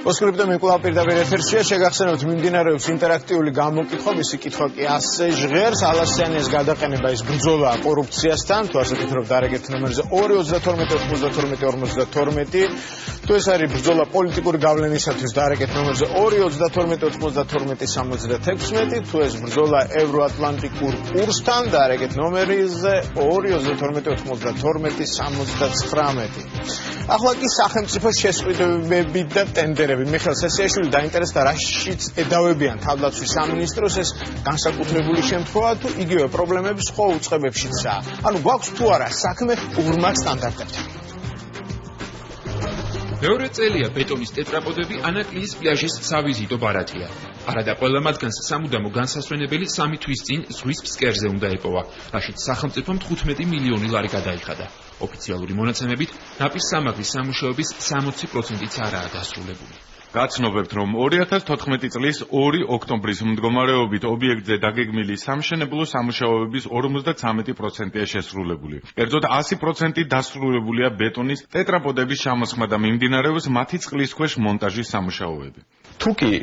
Postscriptum მიკვლავ პირდაპირ ეთერშია შეგახსენებთ მიმდინარეობს ინტერაქტიული გამოკითხვა, მისი კითხვა კი ასე ჟღერს, ალასიანის გადაყენება ის ბრძოლა კორუფციასთან, თუ ასე ვფიქრობ დარეგეთ ნომერზე 2-32-92-52, თუ ეს არის ბრძოლა პოლიტიკური გავლენისათვის დარეგეთ ნომერზე 2-32-92-76, თუ ეს ბრძოლა ევროატლანტიკურ კურსთან დარეგეთ ნომერზე 2-32-92-79. ახლა კი სახელმწიფო შესყიდვები და ტენდერები. მიხეილ სესიაშვილი დაინტერესდა რაშიც ედავებიან თავდაცვის სამინისტროს, ეს განსაკუთრებული შემთხვევა თუ იგივე პრობლემები სხვა უწყებებშიცაა. ანუ გვაქვს თუ არა საქმე ურმაგ სტანდარტებთან. მეორე წელია ბეტონის ტეტრაპოდები ანაკლიის პლაჟის სავიზიტო ბარათია. არადა ყველა მათგანს სამუდამო განსასვენებელი 3 თვის წინ ზღვის ფსკერზე უნდა ეპოვა, რაშიც სახელმწიფომ 15 მილიონი ლარი გადაიხადა. ოფიციალური მონაცემებით ნაპირ სამაგრის სამუშაოების 60%-იც არაა დასრულებული. გაცნობებთ, რომ 2014 წლის 2 ოქტომბრის მდგომარეობით ობიექტზე დაგეგმილი სამშენებლო სამუშაოების 53%-ია შესრულებული. კერძოდ 100% დასრულებულია ბეტონის ტეტრაპოდების ჩამოსხმა და მიმდინარეობს მათი წყლის ქვეშ მონტაჟის სამუშაოები. თუკი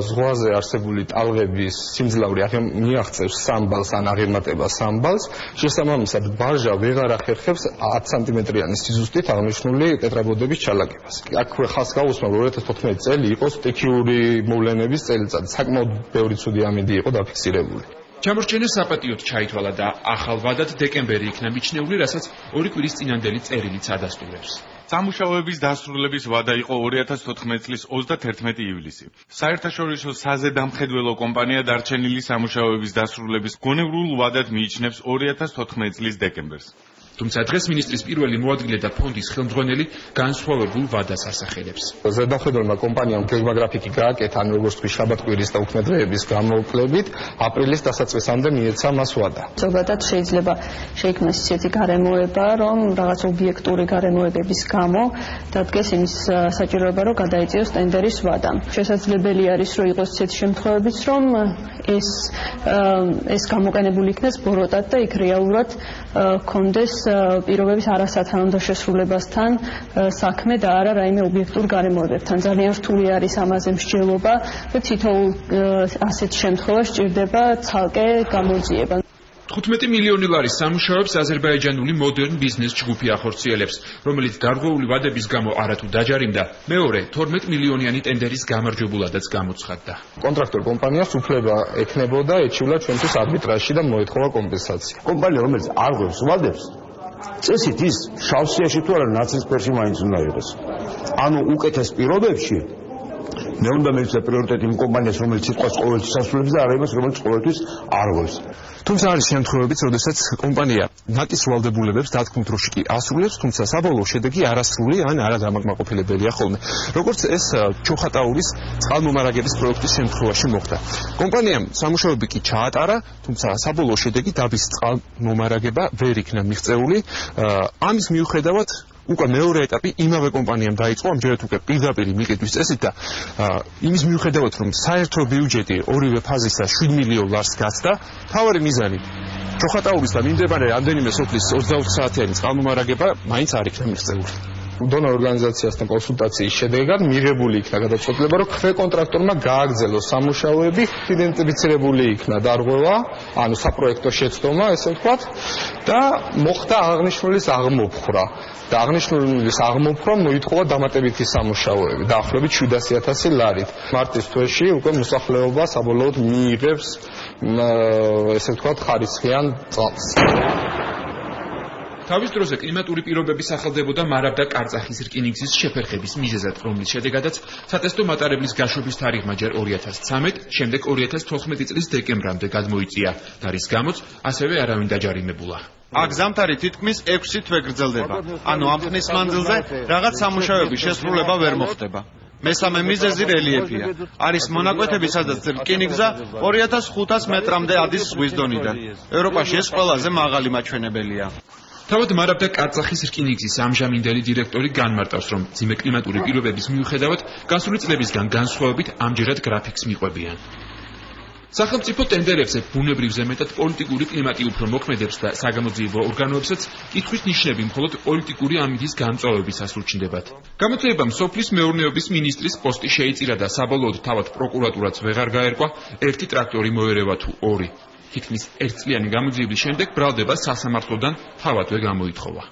ზღვაზე არსებული ტალღების სიმძლავრე მიაღწევს 3 ბალს ან აღემატება 3 ბალს, შესაბამისად ბარჟა ვეღარ ახერხებს 10 სანტიმეტრიანი სიზუსტით აღნიშნული ტეტრაპოდების ჩალაგებას. აქვე ხალხს გაუსმა 2014 წელი იყო სტიქიური მოვლენების წელიწადი. საკმაოდ ბევრი ცუდი ამინდი იყო დაფიქსირებული. ჩამორჩენა საპატიოდ ჩაითვალა და ახალ ვადად დეკემბერი იქნა მიჩნეული, რასაც 2 კვირის წინანდელი წერილიც ადასტურებს. სამუშაოების დასრულების ვადა იყო 2014 წლის 31 ივლისი. საერთაშორისო საზედამხედველო კომპანია დარჩენილი სამუშაოების დასრულების გონივრულ ვადად მიიჩნევს 2014 წლის დეკემბერს. თუმცა დღეს მინისტრის პირველი მოადგილე და ფონდის ხელმძღვანელი განსხვავებულ ვადას ასახელებს. ზედამხედველმა კომპანიამ გეგმაგრაფიკი გააკეთა, ან როგორც თქვი, შაბათ-კვირის და უქმედრეების გამოკლებით აპრილის დასაწყისამდე მიეცა მას ვადა. ზოგადად შეიძლება შეიქმნას ისეთი გარემოება, რომ რაღაც ობიექტური გარემოებების გამო დადგეს იმის საჭიროება, რომ გადაიწიოს ტენდერის ვადა. შესაძლებელი არის, რომ იყოს ისეთი შემთხვევებიც, რომ ეს გამოყენებული იქნას ბოროტად და იქ რეალურად კონდეს პირობების არასათანადო შესრულებასთან საქმე და არა რაიმე ობიექტურ გარემოებებთან. ძალიან რთული არის ამაზე მსჯელობა და თითოეულ ასეთ შემთხვევაში სჭირდება ცალკე გამოძიება. 15 მილიონი ლარის სამუშაოებს აზერბაიჯანული მოდერნ ბიზნეს ჯგუფი ახორციელებს, რომელიც გარღვეული ვადების გამო არათუ დაჯარიმდა, მეორე 12 მილიონიანი ტენდერის გამარჯვებულადაც გამოცხადდა. კონტრაქტორ კომპანიას უფლება ექნებოდა ეჩივლა ჩვენთვის არბიტრაჟში და მოეთხოვა კომპენსაცია. კომპანია, რომელიც არ ღვევს ვადებს, წესით ის შავსიაში თუ არა ნაცრისფერში მაინც უნდა იყოს. ანუ უკეთეს პირობებში მე უნდა მივცე პრიორიტეტი იმ კომპანიას, რომელიც სიტყვას ყოველთვის ასრულებს და არა იმას, რომელიც ყოველთვის არ ღვევს. თუმცა არის შემთხვევებიც, როდესაც კომპანია ნაკის ვალდებულებებს დათქმულ დროში კი ასრულებს, თუმცა საბოლოო შედეგი არასრული ან არადამაკმაყოფილებელია ხოლმე. როგორც ეს ჩოხატაურის წყალმომარაგების პროექტის შემთხვევაში მოხდა. კომპანიამ სამუშაოები კი ჩაატარა, თუმცა საბოლოო შედეგი დაბის წყალმომარაგება ვერ იქნა მიღწეული. ამის მიუხედავად უკვე მეორე ეტაპი იმავე კომპანიამ დაიწყო, ამჯერად უკვე პირდაპირ მიყიდვის წესით და იმის მიუხედავად, რომ საერთო ბიუჯეტი ორივე ფაზისა 7 მილიონ ლარს გასცდა, მთავარი მიზანი ჩოხატაურის და მიმდებარე რამდენიმე სოფლის 24 საათიანი წყალმომარაგება მაინც არ იქნა მიღწეული. დონორ ორგანიზაციასთან კონსულტაციის შედეგად მიღებული იქნა გადაწყვეტილება, რომ ქვეკონტრაქტორმა გააგრძელოს სამუშაოები, იდენტიფიცირებული იქნა დარღვევა, ანუ საპროექტო შეცდომა, ესე ვთქვათ, და მოხდა აღნიშნულის აღმოფხვრა. და აღნიშნულის აღმოფხვრამ მოითხოვა დამატებითი სამუშაოები, დაახლოებით 700,000 ლარით. მარტის თვეში უკვე მოსახლეობა საბოლოოდ მიიღებს, ესე ვთქვათ, ხარისხიან წალს. თავის დროზე კლიმატური პირობები სახელდებოდა მარაბდა კარწახის რკინიგზის შეფერხების მიზეზად, რომლის შედეგადაც სატესტო მატარებლის გაშვების თარიღმა ჯერ 2013, შემდეგ 2014 წლის დეკემბრამდე გადმოიწია და რის გამოც ასევე არავინ დაჯარიმებულა. აქ ზამთარი თითქმის 6 თვე გრძელდება. ანუ ამ ხნის მანძილზე რაღაც სამუშაოების შესრულება ვერ მოხდება. მესამე მიზეზი რელიეფია. არის მონაკვეთები, სადაც რკინიგზა 2500 მეტრამდე ადის ზღვის დონიდან. ევროპაში ეს ყველაზე მაღალი მაჩვენებელია. თავად მარაბდა კარწახის რკინიგზის ამჟამინდელი დირექტორი განმარტავს, რომ ძიმე კლიმატური პირობების მიუხედავად, გასული წლებისგან განსხვავებით ამჯერად გრაფიკს მიყვებიან. სახელმწიფო ტენდერებზე ბუნებრივზე მეტად პოლიტიკური კლიმატი უფრო მოქმედებს და საგამოძიებო ორგანოებსაც კითხვის ნიშნები მხოლოდ პოლიტიკური ამითის გამწვავებისას ურჩნდებათ. გამოძიებამ სოფლის მეურნეობის მინისტრის პოსტი შეიწირა და საბოლოოდ თავად პროკურატურაც ვეღარ გაერკვა, ერთი ტრაქტორი მოერევა თუ ორი. თითქმის ერთწლიანი გამოძიების შემდეგ ბრალდება სასამართლოდან თავადვე გამოითხოვა.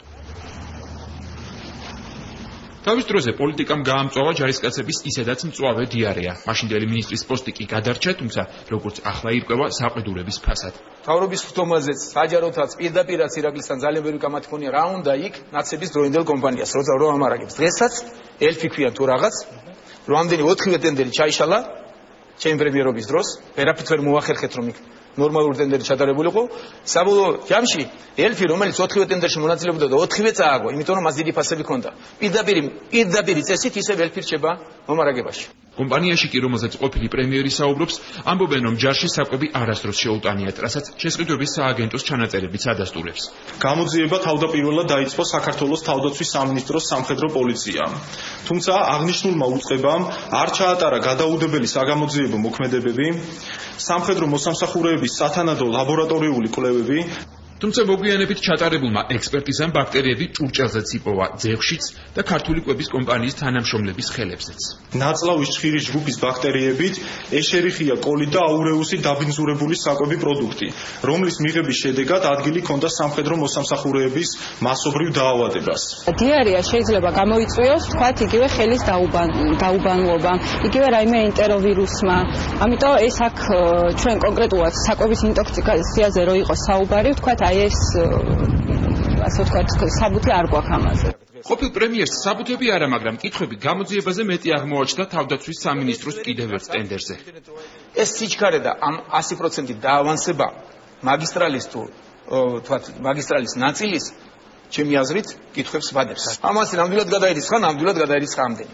თავის დროზე პოლიტიკამ გაამწვავა ჯარისკაცების ისედაც მწვავე დიარეა. მაშინდელი მინისტრის პოსტი კი გადარჩა, თუმცა როგორც ახლა ირკვევა საყვედურების ფასად. თავრობის ხდომაზეც საჯაროთაც პირდაპირაც ირაკლისთან ძალიან ბევრი კამათი ქონია რა უნდა იქ ნაცების დროინდელ კომპანიას რო ამარაგებს. დღესაც ელფი ქვიან თუ რაღაც რომ ამდენი 4-ვე ტენდერი ჩაიშალა ჩემი პრემიერობის დროს, ვერაფრით ვერ მოახერხეთ რომ იქ ნორმალური ტენდერი ჩატარებულიყო. საბოლოო ჯამში ელფი რომელიც 4-ვე ტენდერში მონაწილეობდა და 4-ვე წააგო, იმიტომ რომ მას დიდი ფასები ჰქონდა. პირდაპირ წესით ისევ ელფი რჩება მომარაგებაში. კომპანიაში კი რომელზეც ყოფილი პრემიერი საუბრობს, ამბობენ რომ ჯარში საკვები არასდროს შეუტანიათ, რასაც შესყიდვების სააგენტოს ჩანაწერებიც ადასტურებს. გამოძიება თავდაპირველად დაიწყო საქართველოს თავდაცვის სამინისტროს სამხედრო პოლიციამ. თუმცა აღნიშნულმა უწყებამ არ ჩაატარა გადაუდებელი საგამოძიებო მოქმედებები, სამხედრო მოსამსახურეების სათანადო ლაბორატორიული კვლევები. თუმცა მოგვიანებით ჩატარებულმა ექსპერტიზამ ბაქტერიები ჭურჭელზეც იპოვა, ძეღშიც და ქართული კვების კომპანიის თანამშრომლების ხელებზეც. ნაწლავის ჭხირის ჯგუფის ბაქტერიებით ეშერიხია კოლი და აურეუსი დაბინძურებული საკვები პროდუქტი, რომლის მიღების შედეგად ადგილი ჰქონდა სამხედრო მოსამსახურეების მასობრივ დაავადებას. დიარეა შეიძლება გამოიწვიოს, თქვათ, იგივე ხელის დაუბანლობა, იგივე რაიმე ენტეროვირუსმა. ამიტომ ეს აქ ჩვენ კონკრეტულად საკვების ინტოქსიკაციაზე რო იყოს საუბარი, თქვათ ეს ასე ვთქვათ საბუთი არ გვაქვს ამაზე. ყოფილ პრემიერს საბუთები არა, მაგრამ კითხვები გამოძიებაზე მეტი აღმოაჩნდა თავდაცვის სამინისტროს კიდევ ერთ ტენდერზე. ეს სიჩქარე და ამ 100% დაავანსება მაგისტრალის თუ თქვათ მაგისტრალის ნაწილის ჩემი აზრით კითხვებს ვადებს. ამას ნამდვილად გადაირიცხა, ნამდვილად გადაირიცხა ამდენი.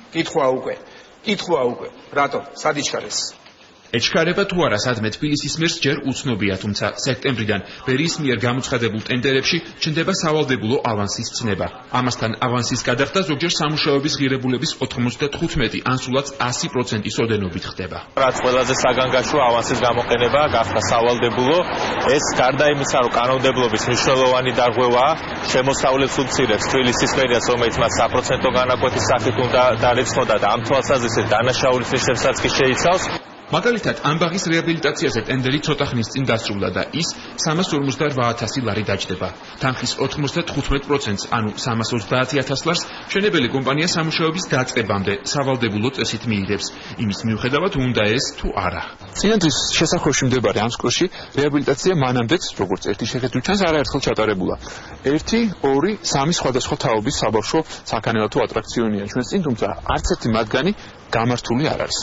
კითხვა უკვე. რატო? სადიჩქარეს? ეჩქარება თუ არა სადმე თბილისის მერს ჯერ უცნობია, თუმცა სექტემბრიდან ბერიის მიერ გამოცხადებულ ტენდერებში ჩნდება სავალდებულო ავანსის ცნება. ამასთან ავანსის გადახდა ზოგჯერ სამუშაოების ღირებულების 95 ან სულაც 100%-ის ოდენობით ხდება. რაც ყველაზე საგანგაშოა ავანსის გამოყენება გახდა სავალდებულო, ეს გარდა იმისა, რომ კანონმდებლობის მნიშვნელოვანი დარღვევაა, შემოსავლებს უმცირებს თბილისის მერიას, რომელიც მას 100% განაკვეთის სახით უნდა დარიცხონდა და ამ თვალსაზრისით დანაშაულის ნიშნებსაც კი შეიცავს. მაგალითად, ამბაღის რეაბილიტაციაზე ტენდერი ცოტა ხნის წინ დასრულდა და ის 358,000 ლარი დაჯდება. თანხის 95%-ს, ანუ 330,000 ლარს, მშენებელი კომპანია სამუშაოების დაწყებამდე სავალდებულო წესით მიიღებს. იმის მიუხედავად, უნდა ეს თუ არა. წინადრის შესახვევში მდებარე ამ სკოლაში რეაბილიტაცია მანამდეც, როგორც ერთი შეხედვით ჩანს, არაერთხელ ჩატარებულა. 1, 2, 3 სხვადასხვა თაობის საბავშვო საქანელათო ატრაქციონია ჩვენს წინ, თუმცა არც ერთი მათგანი გამართული არ არის.